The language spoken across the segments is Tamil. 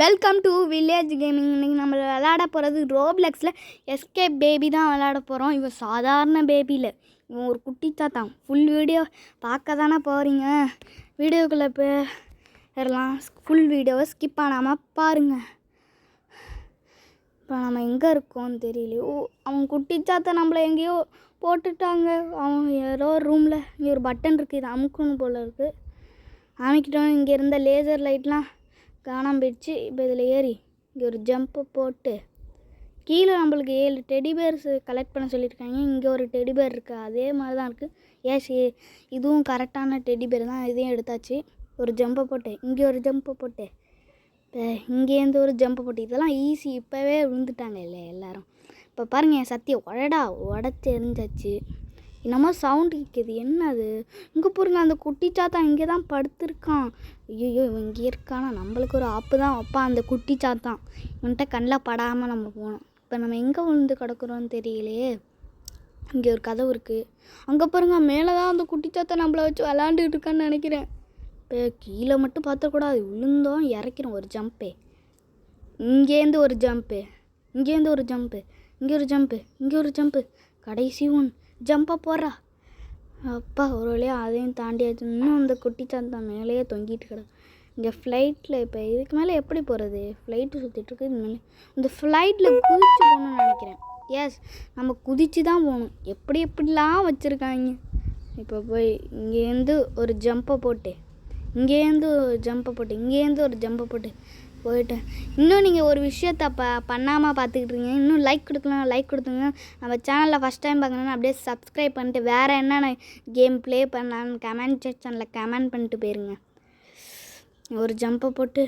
Welcome to village gaming. இன்றைக்கி நம்ம விளையாட போகிறது ரோப்ளெக்ஸில் எஸ்கேப் பேபி தான் விளையாட போகிறோம். இவன் சாதாரண பேபியில் இவன் ஒரு குட்டிச்சாத்தான். ஃபுல் வீடியோ பார்க்க தானே போகிறீங்க. வீடியோக்குள்ளே போயிடலாம். ஃபுல் வீடியோவை ஸ்கிப் பண்ணாமல் பாருங்கள். இப்போ நம்ம எங்கே இருக்கோம்னு தெரியல. அவன் குட்டிச்சாத்தான் நம்மளை எங்கேயோ போட்டுட்டாங்க. அவன் ஏதோ ரூமில் இங்கே ஒரு பட்டன் இருக்குது, இது அமுக்கணும் போல் இருக்குது. அமைக்கிட்டோம். இங்கே இருந்த லேசர் லைட்லாம் காணாமல் போயிடுச்சு. இப்போ இதில் ஏறி இங்கே ஒரு ஜம்ப்பை போட்டு கீழே நம்மளுக்கு 7 டெடி பேர்ஸ் கலெக்ட் பண்ண சொல்லியிருக்காங்க. இங்கே ஒரு டெடி பேர் இருக்குது, அதே மாதிரி தான் இருக்குது. இதுவும் கரெக்டான டெடி பேர் தான். இதையும் எடுத்தாச்சு. ஒரு ஜம்பை போட்டு இங்கே ஒரு ஜம்பை போட்டு இப்போ இங்கேருந்து ஒரு ஜம்பை போட்டு இதெல்லாம் ஈஸி. இப்போவே விழுந்துட்டாங்க இல்லை எல்லோரும். இப்போ பாருங்கள், என் சத்தியம் உடச்சி எரிஞ்சாச்சு. என்னமோ சவுண்டு கேட்குது. என்னது? இங்கே பாருங்க, அந்த குட்டிச்சாத்தான் இங்கே தான் படுத்துருக்கான். ஐயோ, இவன் இங்கே இருக்கானா? நம்மளுக்கு ஒரு ஆப்பு தான் வைப்பான் அந்த குட்டிச்சாத்தான். இவன்கிட்ட கண்ணில் படாமல் நம்ம போகணும். இப்போ நம்ம எங்கே விழுந்து கிடக்குறோன்னு தெரியலையே. இங்கே ஒரு கதவு இருக்குது. அங்கே பாருங்க, மேலே தான் அந்த குட்டிச்சாத்தான் நம்மளை வச்சு விளாண்டுட்டு இருக்கான்னு நினைக்கிறேன். இப்போ கீழே மட்டும் பார்த்தக்கூடாது, விழுந்தோம் இறக்கிறோம். ஒரு ஜம்பு, இங்கேருந்து ஒரு ஜம்ப்பு, இங்கேருந்து ஒரு ஜம்ப்பு, இங்கே ஒரு ஜம்ப்பு, இங்கே ஒரு ஜம்ப்பு, கடைசி ஜம்பை போடுறா. அப்பா, ஒரு வழியாக அதையும் தாண்டியாச்சு. இன்னும் அந்த குட்டிச்சாத்தான் மேலேயே தொங்கிட்டு கிடக்கு. இங்கே ஃப்ளைட்டில் இப்போ இதுக்கு மேலே எப்படி போகிறது? ஃப்ளைட்டு சுற்றிட்டுருக்கு. இது மேலே இந்த ஃப்ளைட்டில் குதிச்சு போகணுன்னு நினைக்கிறேன். எஸ், நம்ம குதிச்சு தான் போகணும். எப்படிலாம் வச்சுருக்காங்க. இப்போ போய் இங்கேருந்து ஒரு ஜம்பை போட்டு, இங்கேருந்து ஒரு ஜம்பை போட்டு, இங்கேருந்து ஒரு ஜம்பை போட்டு போயிட்டேன். இன்னும் நீங்கள் ஒரு விஷயத்த பண்ணாமல் பார்த்துக்கிட்டு இருக்கீங்க. இன்னும் லைக் கொடுக்கலாம், லைக் கொடுத்துங்க. நம்ம சேனலில் ஃபஸ்ட் டைம் பார்க்கணுன்னா அப்படியே சப்ஸ்கிரைப் பண்ணிட்டு வேறு என்னென்ன கேம் ப்ளே பண்ணலான்னு கமெண்ட் செக்ஷனில் கமெண்ட் பண்ணிட்டு போயிருங்க. ஒரு ஜம்பை போட்டு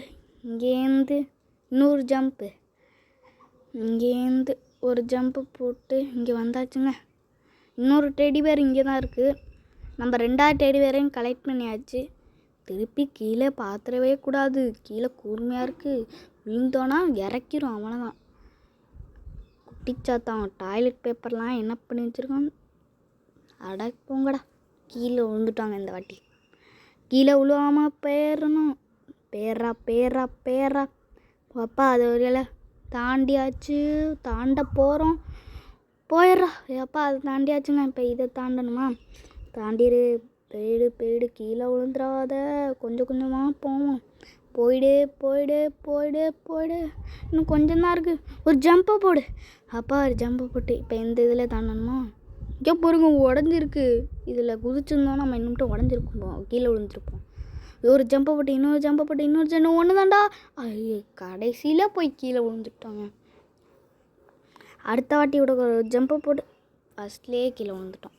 இங்கேருந்து இன்னொரு ஜம்ப்பு, இங்கேருந்து ஒரு ஜம்ப்பு போட்டு இங்கே வந்தாச்சுங்க. இன்னொரு டெடி பேர் இங்கே தான் இருக்குது. நம்ம 2வது டெடி பேரையும் கலெக்ட் பண்ணியாச்சு. திருப்பி கீழே பார்த்துடவே கூடாது. கீழே கூர்மையாக இருக்குது. விழுந்தோன்னா இறக்கிரும். அவனை தான் குட்டிச்சாத்தான். டாய்லெட் பேப்பர்லாம் என்ன பண்ணி வச்சுருக்கான். அட போங்கடா, கீழே விழுந்துட்டாங்க. இந்த வாட்டி கீழே விழுவாமல் போயிடணும். பேரா அப்பா, அது ஒரு தாண்டியாச்சு. தாண்ட போகிறோம். போயிடுறா. அப்பா, அது தாண்டியாச்சுங்க. இப்போ இதை தாண்டணுமா? தாண்டிடு. போயிடு கீழே விழுந்துடாத. கொஞ்சம் கொஞ்சமாக போவோம். போயிடு. இன்னும் கொஞ்சம் தான் இருக்குது. ஒரு ஜம்பை போடு. அப்பா, ஒரு ஜம்பை போட்டு இப்போ எந்த இதில் தாண்டணுமா? இங்கே பாருங்க, உடஞ்சிருக்கு. இதில் குதிச்சிருந்தோம் நம்ம இன்னும் உடஞ்சிருக்கோம், கீழே விழுந்துருப்போம். ஒரு ஜம்பை போட்டு இன்னொரு ஜம்பை போட்டு இன்னொரு ஜம்பை ஒன்று தாண்டா. ஐயோ, கடைசியில் போய் கீழே விழுந்துட்டோங்க. அடுத்த வாட்டி விட ஒரு ஜம்பை போட்டு ஃபஸ்ட்லேயே கீழே விழுந்துட்டோம்.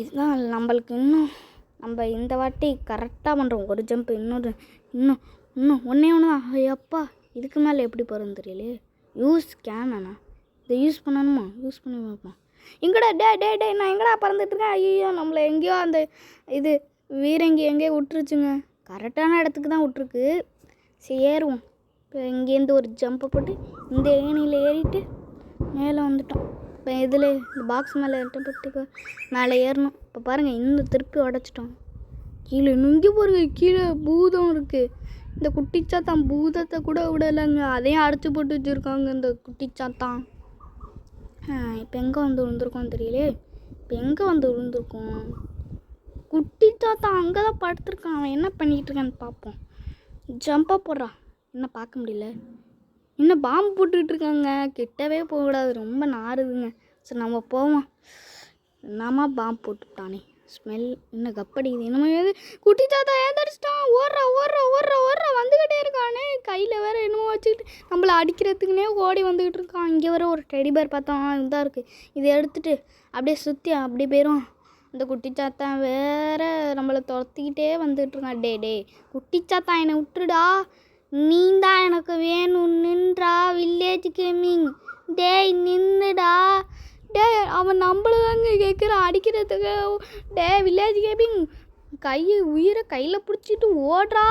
இதுதான் நம்மளுக்கு. இன்னும் நம்ம இந்த வாட்டி கரெக்டாக பண்ணுறோம். ஒரு ஜம்ப்பு, இன்னும் ஒன்றே தான். ஐயப்பா, இதுக்கு மேலே எப்படி போகிறோன்னு தெரியலையே. யூஸ் கேனா இதை யூஸ் பண்ணணுமா? யூஸ் பண்ணி பார்ப்போம். எங்கடா டே நான் எங்கடா பறந்துட்டுருக்கேன். ஐயோ, நம்மளை எங்கேயோ அந்த இது வீரங்கி எங்கேயோ விட்டுருச்சுங்க. கரெக்டான இடத்துக்கு தான் விட்ருக்கு. சரி, ஏறுவோம். இப்போ இங்கேருந்து ஒரு ஜம்பை போட்டு இந்த ஏணியில் ஏறிட்டு மேலே வந்துட்டோம். இப்போ இதில் இந்த பாக்ஸ் மேலே போட்டு மேலே ஏறணும். இப்போ பாருங்கள், இன்னும் திருப்பி உடச்சிட்டோம். கீழே இங்கே பாருங்க, கீழே பூதம் இருக்குது. இந்த குட்டிச்சாத்தான் பூதத்தை கூட விடலைங்க. அதையும் அடைச்சி போட்டு வச்சுருக்காங்க இந்த குட்டிச்சாத்தான். இப்போ எங்கே வந்து விழுந்துருக்கோன்னு தெரியலே. இப்போ எங்கே வந்து விழுந்துருக்கோம்? குட்டிச்சாத்தான் அங்கே தான் படுத்துருக்கான். அவன் என்ன பண்ணிக்கிட்டு இருக்கான்னு பார்ப்போம். ஜம்ப்பாக போடுறான். என்ன பார்க்க முடியல. இன்னும் பாம்பு போட்டுக்கிட்டு இருக்காங்க. கிட்டவே போகக்கூடாது, ரொம்ப நாறுதுங்க. சரி, நம்ம போவோம். என்னம்மா பாம்பு போட்டுட்டானே, ஸ்மெல் இன்னும் கப்படிக்குது. என்னமோ குட்டிச்சாத்தா ஏந்தடிச்சிட்டான். ஓடுறா வந்துக்கிட்டே இருக்கானே. கையில் வேறு என்னமோ வச்சுக்கிட்டு நம்மளை அடிக்கிறதுக்குன்னே ஓடி வந்துக்கிட்டு இருக்கான். இங்கே வேறு ஒரு டெடி பேர் பார்த்தோம், இதாக இருக்குது. இதை எடுத்துகிட்டு அப்படியே சுற்றி அப்படி போயிடும். இந்த குட்டிச்சாத்தான் வேறு நம்மளை துரத்திக்கிட்டே வந்துக்கிட்டு இருக்கான். டே குட்டிச்சாத்தான், என்னை விட்டுடுடா. நீ தான் எனக்கு வேணும். நின்றா வில்லேஜ் கேமிங். டேய் நின்றுடா. அவன் நம்மளதாங்க கேட்குறான் அடிக்கிறதுக்கு. வில்லேஜ் கேமிங் உயிரை கையில் பிடிச்சிட்டு ஓடுறா.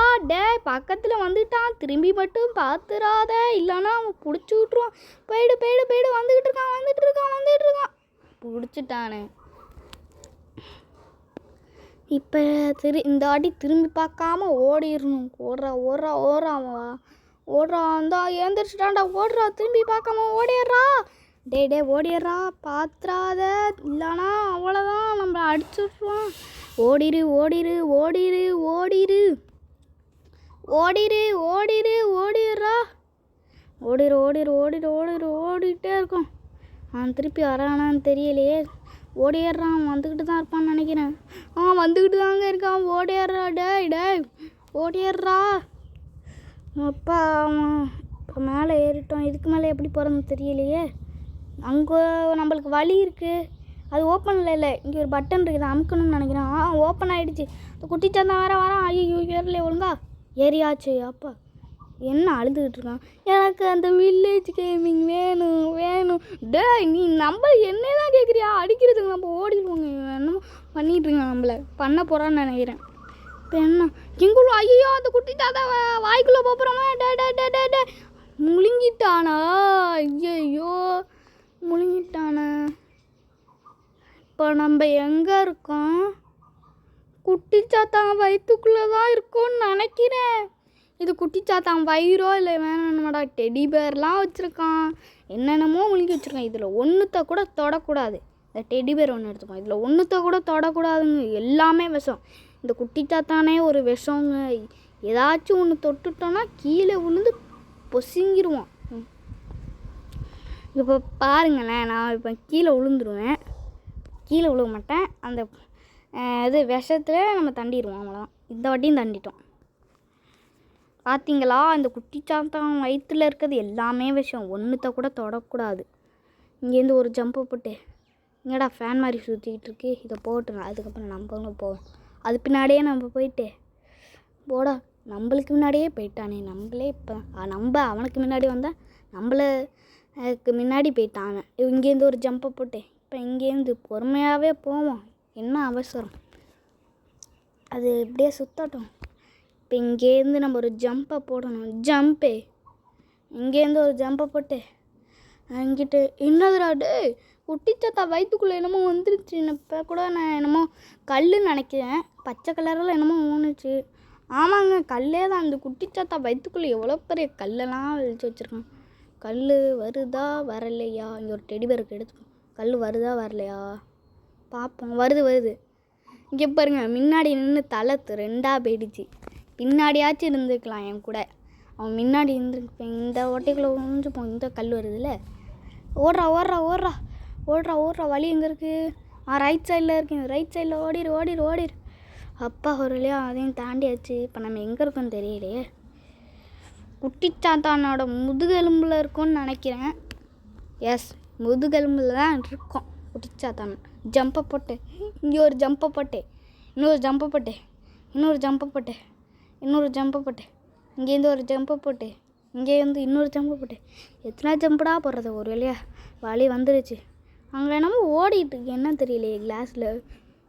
பக்கத்தில் வந்துட்டான். திரும்பி மட்டும் பார்த்துறாத, இல்லைன்னா அவன் பிடிச்சி விட்ருவான். போயிடு வந்துக்கிட்டு இருக்கான். பிடிச்சிட்டானே. இப்போ இந்த வாட்டி திரும்பி பார்க்காம ஓடிடணும். ஓடுறான் அந்த ஏந்திரிச்சிட்டான்டா, ஓடுறா, திரும்பி பார்க்காம ஓடிடுறா. டே ஓடிடுறா, பாத்துறாத, இல்லைனா அவ்வளோதான், நம்மளை அடிச்சுட்ருவான். ஓடிரு ஓடிடுறா. ஓடிட்டே இருக்கும். அவன் திருப்பி வரானான்னு தெரியலையே. ஓடிடுறான், வந்துக்கிட்டு தான் இருப்பான்னு நினைக்கிறேன். வந்துக்கிட்டு தாங்க இருக்கான். ஓடிடுறா, டேய் ஓடிடுறா. அப்பா அவன் இப்போ மேலே ஏறிட்டோம். இதுக்கு மேலே எப்படி போகிறதுன்னு தெரியலையே. அங்கே நம்மளுக்கு வழி இருக்குது, அது ஓப்பனில் இல்லை. இங்கே ஒரு பட்டன் இருக்குது, அமுக்கணும்னு நினைக்கிறேன். ஓப்பன் ஆகிடுச்சு. இந்த குட்டிச்சாந்தான் வரான். ஐயோ ஏறலையே ஒழுங்கா. ஏறியாச்சு. அப்பா என்ன அழுதுகிட்டு இருக்கான். எனக்கு அந்த வில்லேஜ் கேமிங் வேணும். டேய் நீ நம்ம என்ன தான் கேட்குறியா? அடிக்கிறதுக்கு நம்ம ஓடிடுவோங்க. என்னமோ பண்ணிகிட்ருங்க, நம்மளை பண்ண போகிறான்னு நினைக்கிறேன். இப்போ என்ன எங்களும் ஐயோ அந்த குட்டி தாத்தா வாய்க்குள்ளே போகிறோமா? டே முழுங்கிட்டானா? ஐயோ முழுங்கிட்டானா? இப்போ நம்ம எங்கே இருக்கோம்? குட்டி சாத்தான் வயிற்றுக்குள்ளே தான் இருக்கோன்னு நினைக்கிறேன். இது குட்டி சாத்தான் வயிறோ இல்லை வேணும்டா. டெடி பேர்லாம் வச்சுருக்கான், என்னென்னமோ முழுங்கி வச்சுருக்கான். இதில் ஒன்றுத்த கூட தொடக்கூடாது. இந்த டெடி பேர் ஒன்று எடுத்துக்கோம். இதில் ஒன்றுத்த கூட தொடக்கூடாதுங்க, எல்லாமே விஷம். இந்த குட்டி சாத்தானே ஒரு விஷங்க. ஏதாச்சும் ஒன்று தொட்டுட்டோன்னா கீழே விழுந்து பொசுங்கிடுவான். இப்போ பாருங்களேன், நான் இப்போ கீழே விழுந்துருவேன். கீழே விழுக மாட்டேன். அந்த இது விஷத்தில் நம்ம தண்டிடுவோம், அவ்வளோதான். இந்த வாட்டியும் தண்டிட்டோம். பார்த்தீங்களா, இந்த குட்டி சாத்தான் வயிற்றில் இருக்கிறது எல்லாமே விஷம், ஒன்றுத்த கூட தொடக்கூடாது. இங்கேருந்து ஒரு ஜம்பை போட்டு, இங்கேடா ஃபேன் மாதிரி சுற்றிக்கிட்டு இருக்கு, இதை போட்டுருங்க. அதுக்கப்புறம் நம்மளும் போவோம். அது பின்னாடியே நம்ம போயிட்டு போடா, நம்மளுக்கு முன்னாடியே போயிட்டானே. நம்மளே இப்போ அவனுக்கு முன்னாடி வந்தால் நம்மளுக்கு முன்னாடி போயிட்டான் அவன். இங்கேருந்து ஒரு ஜம்பை போட்டு இப்போ இங்கேருந்து பொறுமையாகவே போவோம். என்ன அவசரம், அது இப்படியே சுற்றட்டும். இப்போ இங்கேருந்து நம்ம ஒரு ஜம்பை போடணும். இங்கேருந்து ஒரு ஜம்பை போட்டு அங்கிட்டு என்னதுடா குட்டிச்சாத்தா வயிற்றுக்குள்ளே என்னமோ வந்துருச்சு. இப்போ கூட நான் என்னமோ கல் நினைக்கிறேன், பச்சை கலரில் என்னமோ ஊனுச்சு. ஆமாங்க, கல்லே தான். அந்த குட்டிச்சாத்தா வயிற்றுக்குள்ளே எவ்வளோ பெரிய கல்லெல்லாம் வச்சு வச்சுருக்கான். கல் வருதா வரலையா? இங்கே ஒரு டெடி பேருக்கு எடுத்துப்போம். கல் வருதா வரலையா பார்ப்போம். வருது. இங்கே பாருங்க, முன்னாடி நின்று தலை ரெண்டாக போயிடுச்சு. பின்னாடியாச்சும் இருந்துக்கலாம் என் கூட. அவன் முன்னாடி இருந்துருப்பேன். இந்த ஓட்டைக்குள்ளே ஒழிஞ்சுப்போம். இந்த கல் வருதுல்ல. ஓடுறா. வழி எங்கே இருக்குது? ரைட் சைடில் இருக்கேன். ரைட் சைடில் ஓடிரு. அப்பா ஒரு வழியா அதையும் தாண்டியாச்சு. இப்போ நம்ம எங்கே இருக்கோன்னு தெரியலையே. குட்டிச்சாத்தானோட முதுகெலும்பில் இருக்கோன்னு நினைக்கிறேன். எஸ், முதுகெலும்பில் தான் இருக்கோம் குட்டிச்சாத்தான். ஜம்பை போட்டு இங்கே ஒரு ஜம்பை போட்டு, இன்னொரு ஜம்பை போட்டு, இங்கேருந்து ஒரு ஜம்பை போட்டு, இங்கேருந்து இன்னொரு ஜம்பை போட்டு. எத்தனை ஜம்படா போடுறது? ஒரு வழியா வழி வந்துருச்சு. அங்கே என்னமோ ஓடிட்டு இருக்கு, என்ன தெரியலையே கிளாஸில்.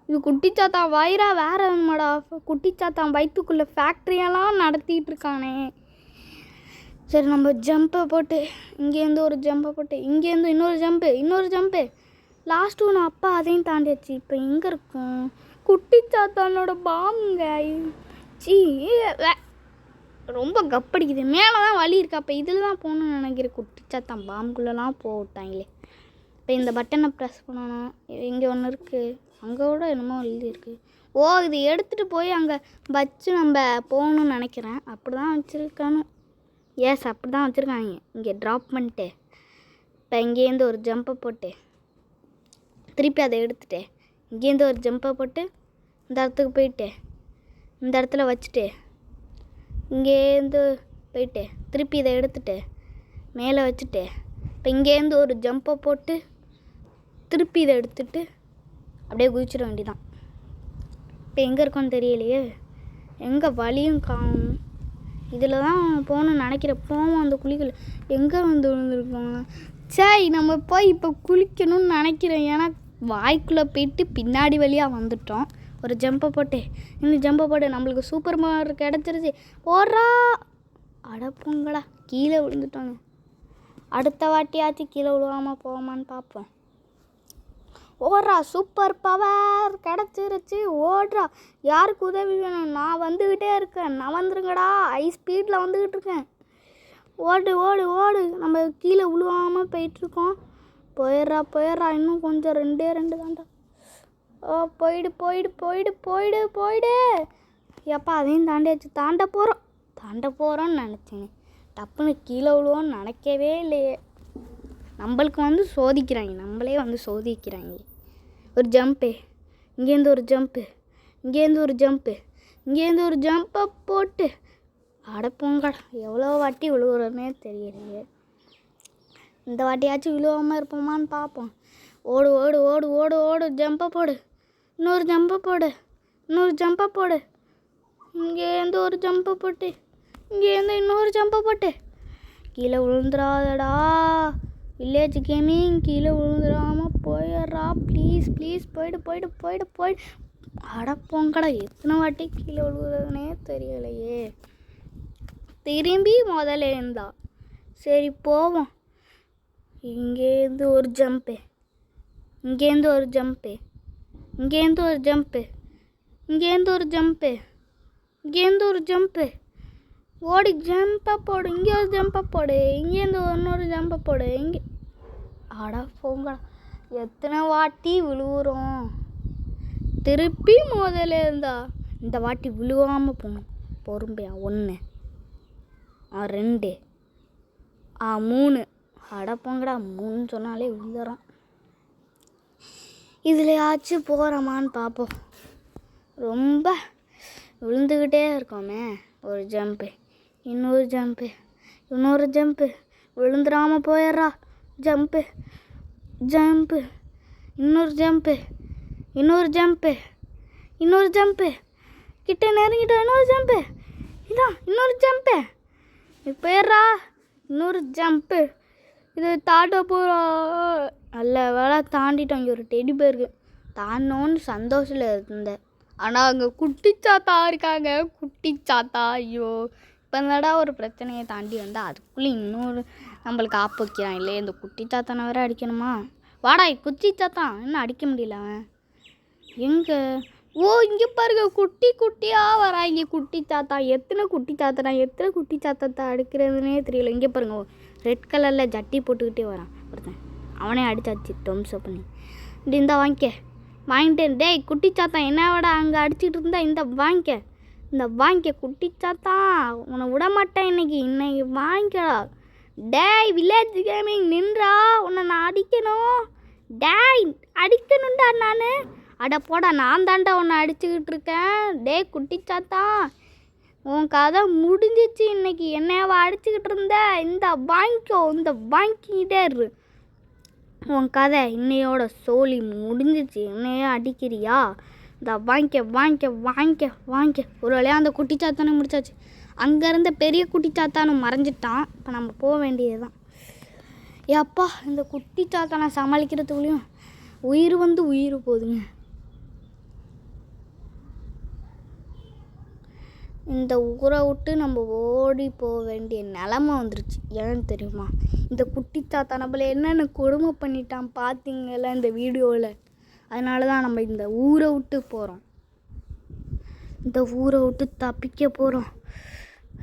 இது குட்டிச்சாத்தான் வயிறா வேற என்னமாடா? குட்டிச்சாத்தான் வயிற்றுக்குள்ளே ஃபேக்ட்ரியெல்லாம் நடத்திட்டு இருக்கானே. சரி, நம்ம ஜம்பை போட்டு இங்கேருந்து ஒரு ஜம்பை போட்டு, இங்கேருந்து இன்னொரு ஜம்பு. லாஸ்ட்டு ஒன்று. அப்பா அதையும் தாண்டியாச்சு. இப்போ எங்கே இருக்கும்? குட்டிச்சாத்தானோட பாம்புங்க. ரொம்ப கப்படிக்குது. மேலே தான் வழி இருக்கா. அப்போ இதில் தான் போகணுன்னு நினைக்கிறேன். குட்டிச்சாத்தான் பாம்புக்குள்ளெல்லாம் போட்டாங்களே. இப்போ இந்த பட்டனை ப்ரெஸ் பண்ணணும். இங்கே ஒன்று இருக்குது, அங்கே கூட என்னமோ எழுதியிருக்கு. இது எடுத்துகிட்டு போய் அங்கே வச்சு நம்ம போகணுன்னு நினைக்கிறேன். அப்படி தான் வச்சுருக்கானு. எஸ், அப்படி தான் வச்சுருக்காங்க. இங்கே ட்ராப் பண்ணிட்டு இப்போ இங்கேருந்து ஒரு ஜம்பை போட்டு திருப்பி அதை எடுத்துகிட்டு இங்கேருந்து ஒரு ஜம்பை போட்டு இந்த இடத்துக்கு போயிட்டு இந்த இடத்துல வச்சுட்டு இங்கேருந்து போயிட்டு திருப்பி இதை எடுத்துகிட்டு மேலே வச்சுட்டு இப்போ இங்கேருந்து ஒரு ஜம்பை போட்டு திருப்பி இதை எடுத்துகிட்டு அப்படியே குதிச்சிட வேண்டியதான். இப்போ எங்கே இருக்கோன்னு தெரியலையே. எங்கே வழியும் காணும். இதில் தான் போகணுன்னு நினைக்கிறேன். போவோம் அந்த குழிகள். எங்கே வந்து விழுந்துருக்கோங்க? சரி, நம்ம போய் இப்போ குளிக்கணும்னு நினைக்கிறேன். ஏன்னா வாய்க்குள்ளே போயிட்டு பின்னாடி வழியாக வந்துட்டோம். ஒரு ஜம்பை போட்டு இந்த ஜம்பை போட்டு நம்மளுக்கு சூப்பர் மார்க் கிடச்சிருச்சு. ஓடுறா. அடப்போங்கடா, கீழே விழுந்துட்டோங்க. அடுத்த வாட்டியாச்சும் கீழே விழுவாமல் போவோமான்னு பார்ப்போம். ஓடுறா, சூப்பர் பவர் கிடச்சிருச்சு, ஓடுறா. யாருக்கு உதவி வேணும்? நான் வந்துக்கிட்டே இருக்கேன், நான் வந்துருங்கடா, ஹை ஸ்பீடில் வந்துக்கிட்டு இருக்கேன். ஓடு ஓடு ஓடு. நம்ம கீழே விழுவாமல் போயிட்டுருக்கோம். போயிடுறா, இன்னும் கொஞ்சம் 2 தாண்டா. ஓ, போயிடு. எப்பா அதையும் தாண்டியாச்சு. தாண்ட போகிறோன்னு நினச்சேன். டப்புன்னு கீழே விழுவோன்னு நினைக்கவே இல்லையே. நம்மளுக்கு வந்து சோதிக்கிறாங்க, நம்மளே வந்து சோதிக்கிறாங்க. ஒரு ஜம்ப்பு, இங்கேருந்து ஒரு ஜம்பை போட்டு அடப்போங்கடா. எவ்வளோ வாட்டி விழுவுறோன்னே தெரியலையே. இந்த வாட்டியாச்சும் விழுவாமல் இருப்போமான்னு பார்ப்போம். ஓடு ஓடு ஓடு ஓடு ஓடு. ஜம்பை போடு, இன்னொரு ஜம்பை போடு. இங்கேருந்து ஒரு ஜம்பை போட்டு, இங்கேருந்து இன்னொரு ஜம்பை போட்டு. கீழே விழுந்துடாதடா வில்லேஜ் கேமிங், கீழே விழுந்துடாமல் போயிடுறா ப்ளீஸ். போயிடு. அடப்போங்கடா, எத்தனை வாட்டி கீழே விழுவுறதுனே தெரியலையே. திரும்பி முதல்ல இருந்தா சரி போவோம். இங்கேருந்து ஒரு ஜம்ப்பு, ஓடி ஜம்பை போடு. இங்கே ஒரு ஜம்பை போடு, இங்கேருந்து இன்னொரு ஜம்பை போடு. இங்கே அடா போங்கடா, எத்தனை வாட்டி விழுவுறோம். திருப்பி முதல்ல இருந்தா இந்த வாட்டி விழுவாமல் போகணும். பொறுமையா. 1 2 3. அடப்போங்கடா, 3 சொன்னாலே விழுதுறோம். இதுலையாச்சும் போகிறோமான்னு பார்ப்போம். ரொம்ப விழுந்துக்கிட்டே இருக்கோமே. ஒரு ஜம்ப்பு, இன்னொரு ஜம்ப்பு. விழுந்துடாமல் போயிடுறா. ஜம்ப்பு, இன்னொரு ஜம்ப்பு. கிட்ட நெருங்கிட்டோம். இன்னொரு ஜம்ப்பு. போயிடுறா. இன்னொரு ஜம்ப்பு. இது தாண்ட போகிறோம். நல்ல வேலை தாண்டிட்டோம். இங்கே ஒரு டெடி பேருக்கு தாண்டோன்னு சந்தோஷத்தில் இருந்தேன். ஆனால் அங்கே குட்டி சாத்தா இருக்காங்க. ஐயோ, இப்போ என்னடா ஒரு பிரச்சனையை தாண்டி வந்தால் அதுக்குள்ளே இன்னொரு நம்மளுக்கு ஆப்பு வைக்கிறான் இல்லையே. இந்த குட்டி சாத்தானை வேறு அடிக்கணுமா? வாடா குட்டி சாத்தான், இன்னும் அடிக்க முடியல அவன். எங்கே? ஓ, இங்கே பாருங்க, குட்டியாக வரா. இங்கே குட்டி சாத்தா. எத்தனை குட்டி சாத்தத்தை அடிக்கிறதுனே தெரியல. இங்கே பாருங்க, ரெட் கலரில் ஜட்டி போட்டுக்கிட்டே வரான் ஒருத்தன். அவனே அடிச்சாச்சு டொம்ஸை பண்ணி. இந்த வாங்கிட்டேன். டேய் குட்டி சாத்தான், என்ன விட அங்கே அடிச்சுட்டு இருந்தா இந்த வாங்கிக்க குட்டி சாத்தான். உன்னை விட மாட்டேன் இன்னைக்கு வாங்கிக்கடா. டேய் வில்லேஜ் கேமிங் நின்றா, உன்னை நான் அடிக்கணும். டேய் அடிக்கணும்டா நான். அட போடா, நான் தாண்டா உன்னை அடிச்சுக்கிட்டு இருக்கேன். டேய் குட்டி சாத்தான், உன் கதை முடிஞ்சிச்சு இன்னைக்கு. என்னையாவா அடிச்சுக்கிட்டு இருந்த? இந்த வாங்கிக்கிட்டே இரு. உன் கதை இன்னையோட சோலி முடிஞ்சிச்சு. என்னையே அடிக்கிறியா? இந்த வாங்கிக்க. ஒரு வழியாக அந்த குட்டி சாத்தானை முடிச்சாச்சு. அங்கேருந்த பெரிய குட்டி சாத்தானை மறைஞ்சிட்டான். இப்போ நம்ம போக வேண்டியதுதான். ஏப்பா, இந்த குட்டி சாத்தானை சமாளிக்கிறதுக்குள்ளேயும் உயிர் போகுதுங்க. இந்த ஊரை விட்டு நம்ம ஓடி போக வேண்டிய நிலமை வந்துருச்சு. ஏன்னு தெரியுமா? இந்த குட்டி தாத்தா நம்மளை என்னென்ன கொடுமை பண்ணிட்டான் பார்த்தீங்களா இந்த வீடியோவில். அதனால தான் நம்ம இந்த ஊரை விட்டு போகிறோம். இந்த ஊரை விட்டு தப்பிக்க போகிறோம்.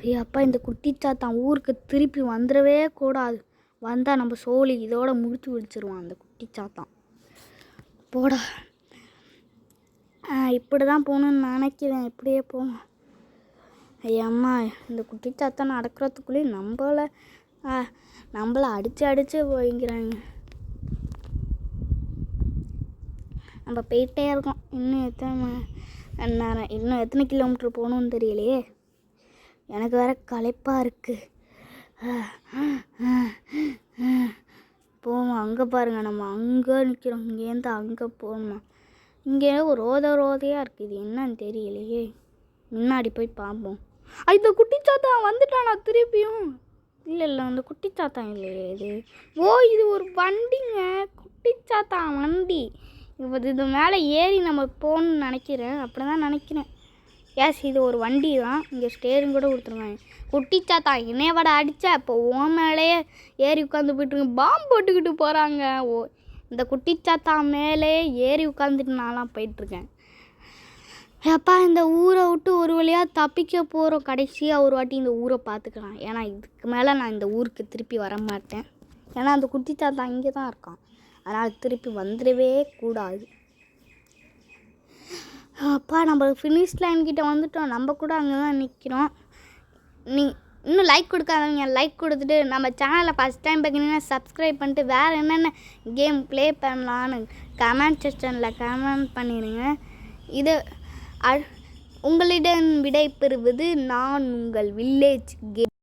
ஐயாப்பா, இந்த குட்டி தாத்தா ஊருக்கு திருப்பி வந்துடவே கூடாது. வந்தால் நம்ம சோழி இதோட முடிச்சு விடிச்சிருவான் அந்த குட்டி சாத்தான். போடா, இப்படி தான் போகணுன்னு நினைக்கிறேன். இப்படியே போவோம். ஐயம்மா, இந்த குட்டி சாத்தான் நடக்கிறதுக்குள்ளேயும் நம்மளை அடித்து போய்க்கிறாங்க. நம்ம போயிட்டே இருக்கோம். இன்னும் எத்தனை கிலோமீட்டர் போகணுன்னு தெரியலையே. எனக்கு வேற களைப்பாக இருக்குது. போவோம். அங்கே பாருங்கள், நம்ம அங்கே நிற்கிறோம். இங்கேருந்து அங்கே போகணுமா? இங்கே ஒரு ரோதையாக இருக்குது. என்னன்னு தெரியலையே. முன்னாடி போய் பார்ப்போம். இந்த குட்டி சாத்தான் வந்துட்டானா திருப்பியும்? இல்லை, அந்த குட்டி சாத்தான் இல்லையே இது. இது ஒரு வண்டிங்க, குட்டி சாத்தான் வண்டி. இது மேலே ஏறி நம்ம போகணுன்னு நினைக்கிறேன். அப்படி தான் நினைக்கிறேன். இது ஒரு வண்டி தான். இங்கே ஸ்டேரிங் கூட கொடுத்துருவாங்க. குட்டி சாத்தான் என்னைய அடித்தா இப்போ மேலேயே ஏறி உட்காந்து போய்ட்டுருங்க. பாம்பு போட்டுக்கிட்டு போகிறாங்க. இந்த குட்டிச்சாத்தா மேலே ஏறி உட்காந்துட்டு நான்லாம் போயிட்டுருக்கேன். அப்பா இந்த ஊரை விட்டு ஒரு வழியாக தப்பிக்க போகிறோம். கடைசியாக ஒரு வாட்டி இந்த ஊரை பார்த்துக்கலாம். ஏன்னா இதுக்கு மேலே நான் இந்த ஊருக்கு திருப்பி வர மாட்டேன். ஏன்னா அந்த குட்டிச்சாத்தா இங்கே தான் இருக்கான். அதனால் திருப்பி வந்துடவே கூடாது. அப்பா நம்ம ஃபினிஷ் லைன் கிட்ட வந்துட்டோம். நம்ம கூட அங்கே தான் நிற்கிறோம். இன்னும் லைக் கொடுக்காதவங்க லைக் கொடுத்துட்டு நம்ம சேனலை ஃபஸ்ட் டைம் பார்க்குறீங்கன்னா சப்ஸ்கிரைப் பண்ணிட்டு வேறு என்னென்ன கேம் ப்ளே பண்ணலான்னு கமெண்ட் செக்ஷனில் கமெண்ட் பண்ணிடுங்க. இது உங்களிடம் விடை பெறுவது நான் உங்கள் வில்லேஜ் கேம்.